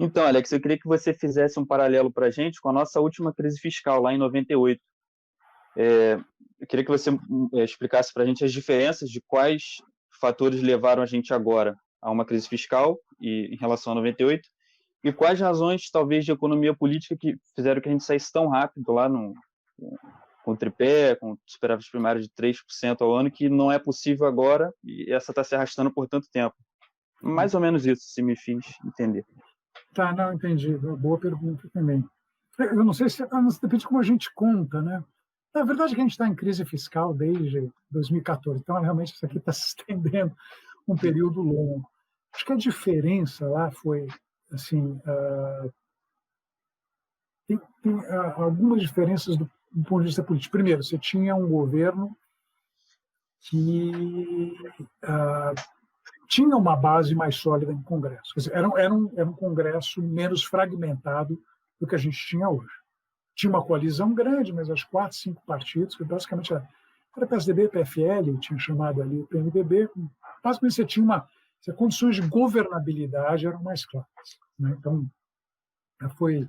Então, Alex, eu queria que você fizesse um paralelo para a gente com a nossa última crise fiscal, lá em 98. Eu queria que você explicasse para a gente as diferenças de quais fatores levaram a gente agora a uma crise fiscal em relação a 98 e quais razões, talvez, de economia política que fizeram que a gente saísse tão rápido lá com o tripé, com superávit primário de 3% ao ano, que não é possível agora e essa está se arrastando por tanto tempo. Mais ou menos isso, se me fiz entender. Tá, não, entendi. Boa pergunta também. Eu não sei se depende de como a gente conta, né? Na verdade, que a gente está em crise fiscal desde 2014, então realmente isso aqui está se estendendo um período longo. Acho que a diferença lá foi, assim, tem algumas diferenças do ponto de vista político. Primeiro, você tinha um governo que tinha uma base mais sólida em Congresso. Quer dizer, era um Congresso menos fragmentado do que a gente tinha hoje. Tinha uma coalizão grande, mas aos 4, 5 partidos, que basicamente era PSDB, PFL, tinha chamado ali o PMDB. Basicamente você tinha condições de governabilidade eram mais claras, né? Então foi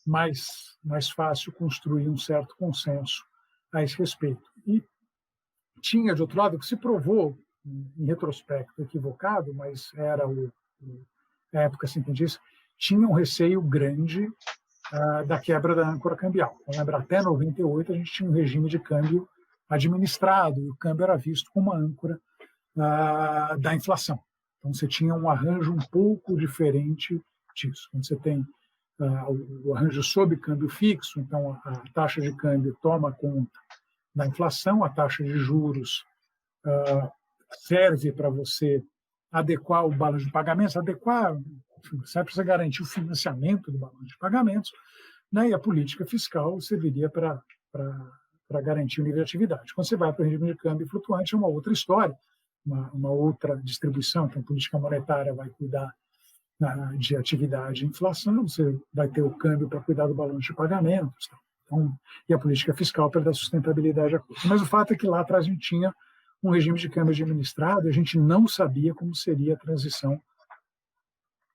mais fácil construir um certo consenso a esse respeito. E tinha, de outro lado, que se provou, em retrospecto, equivocado, mas era a época, assim que diz, tinha um receio grande da quebra da âncora cambial. Então, lembra, até 98 a gente tinha um regime de câmbio administrado, e o câmbio era visto como uma âncora da inflação. Então, você tinha um arranjo um pouco diferente disso. Quando você tem o arranjo sob câmbio fixo, então a taxa de câmbio toma conta da inflação, a taxa de juros serve para você adequar o balanço de pagamentos, serve para você garantir o financiamento do balanço de pagamentos, né? E a política fiscal serviria para garantir o nível de atividade. Quando você vai para o regime de câmbio flutuante, é uma outra história, uma outra distribuição. Então, a política monetária vai cuidar de atividade e inflação, você vai ter o câmbio para cuidar do balanço de pagamentos. Então, e a política fiscal para dar sustentabilidade à coisa. Mas o fato é que lá atrás a gente tinha um regime de câmbio administrado e a gente não sabia como seria a transição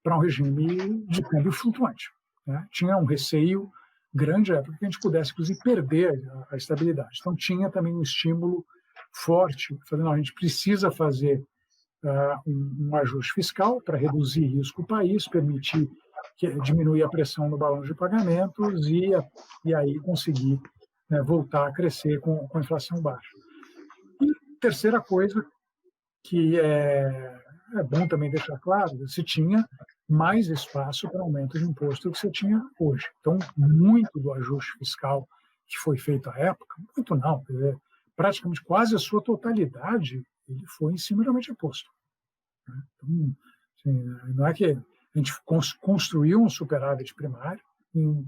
para um regime de câmbio flutuante, né? Tinha um receio grande à época que a gente pudesse, inclusive, perder a estabilidade. Então, tinha também um estímulo forte, falando, a gente precisa fazer um ajuste fiscal para reduzir risco do país, permitir diminuir a pressão no balanço de pagamentos e aí conseguir, né, voltar a crescer com a inflação baixa. E terceira coisa, que é bom também deixar claro, você tinha mais espaço para aumento de imposto do que você tinha hoje. Então, muito do ajuste fiscal que foi feito à época, muito não, praticamente quase a sua totalidade, ele foi em cima de aumento de imposto. Então, assim, não é que a gente construiu um superávit primário,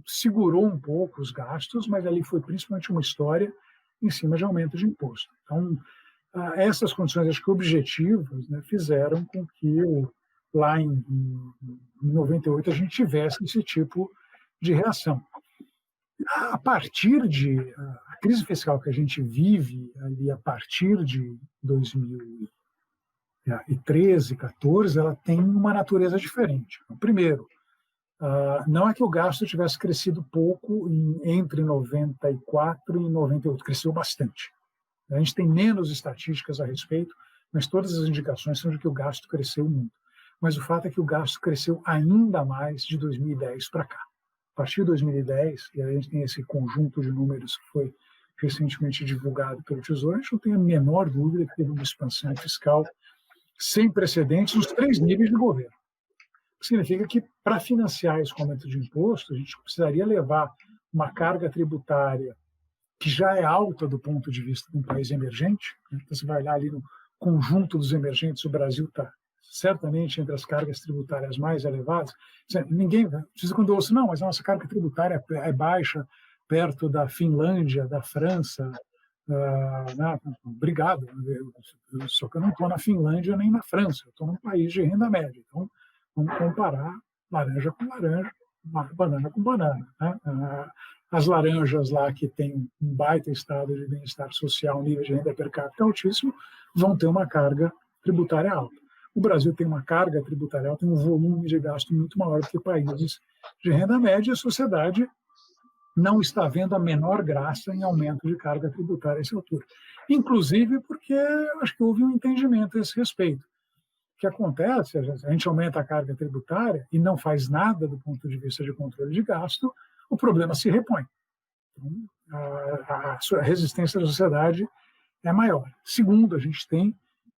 segurou um pouco os gastos, mas ali foi principalmente uma história em cima de aumento de imposto. Então, essas condições, acho que objetivas, né, fizeram com que lá em 98 a gente tivesse esse tipo de reação. A partir a crise fiscal que a gente vive ali a partir de 2013, 14, ela tem uma natureza diferente. Então, primeiro, não é que o gasto tivesse crescido pouco entre 94 e 98, cresceu bastante. A gente tem menos estatísticas a respeito, mas todas as indicações são de que o gasto cresceu muito. Mas o fato é que o gasto cresceu ainda mais de 2010 para cá. A partir de 2010, e a gente tem esse conjunto de números que foi recentemente divulgado pelo Tesouro, a gente não tem a menor dúvida que teve uma expansão fiscal sem precedentes nos 3 níveis de governo. Significa que, para financiar esse aumento de imposto, a gente precisaria levar uma carga tributária que já é alta do ponto de vista de um país emergente. Então, você vai olhar ali no conjunto dos emergentes, o Brasil está certamente entre as cargas tributárias mais elevadas. Ninguém precisa, quando eu ouço, não, mas a nossa carga tributária é baixa, perto da Finlândia, da França. Obrigado, só que eu não estou na Finlândia nem na França, eu estou num país de renda média. Então, vamos comparar laranja com laranja, banana com banana, né? As laranjas lá que têm um baita estado de bem-estar social, nível de renda per capita altíssimo, vão ter uma carga tributária alta. o Brasil tem uma carga tributária, tem um volume de gasto muito maior do que países de renda média, e a sociedade não está vendo a menor graça em aumento de carga tributária a essa altura. Inclusive porque acho que houve um entendimento a esse respeito. O que acontece, a gente aumenta a carga tributária e não faz nada do ponto de vista de controle de gasto, o problema se repõe. Então, a resistência da sociedade é maior. Segundo, a gente tem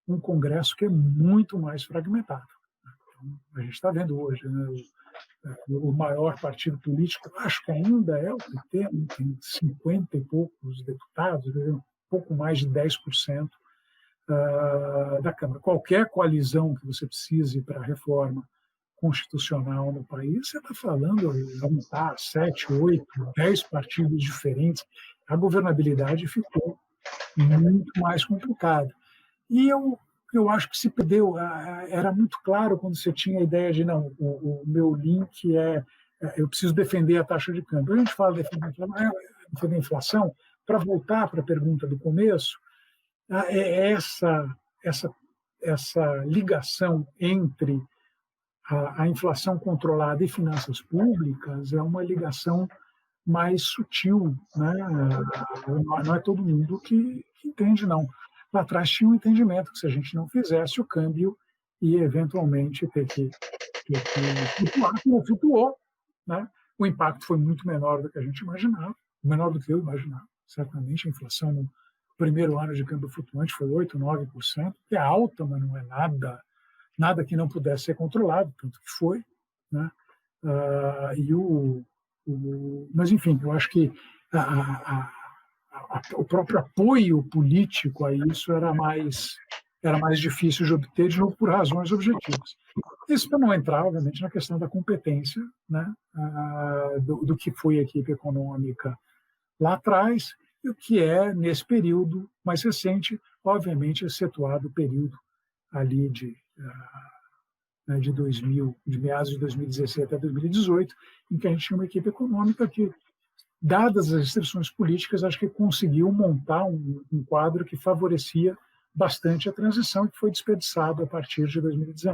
um Congresso que é muito mais fragmentado. Então, a gente está vendo hoje, né, o maior partido político, acho que ainda é o PT, tem 50 e poucos deputados, um pouco mais de 10% da Câmara. Qualquer coalizão que você precise para a reforma constitucional no país, você está falando de juntar 7, 8, 10 partidos diferentes. A governabilidade ficou muito mais complicada. E eu acho que se perdeu. Era muito claro quando você tinha a ideia de, não, o meu link eu preciso defender a taxa de câmbio. A gente fala de defender a inflação, para voltar para a pergunta do começo, essa ligação entre a inflação controlada e finanças públicas é uma ligação mais sutil, né? Não é todo mundo que entende, não. Lá atrás tinha um entendimento que se a gente não fizesse, o câmbio ia eventualmente ter que flutuar, como flutuou, né? O impacto foi muito menor do que a gente imaginava, menor do que eu imaginava. Certamente a inflação no primeiro ano de câmbio flutuante foi 8%, 9%, que é alta, mas não é nada que não pudesse ser controlado, tanto que foi, né? Mas, enfim, eu acho que o próprio apoio político a isso era mais difícil de obter, de novo, por razões objetivas. Isso para não entrar, obviamente, na questão da competência, né, do que foi a equipe econômica lá atrás, e o que é, nesse período mais recente, obviamente, excetuado o período ali de meados de 2016 até 2018, em que a gente tinha uma equipe econômica que, dadas as restrições políticas, acho que conseguiu montar um quadro que favorecia bastante a transição, que foi desperdiçado a partir de 2019.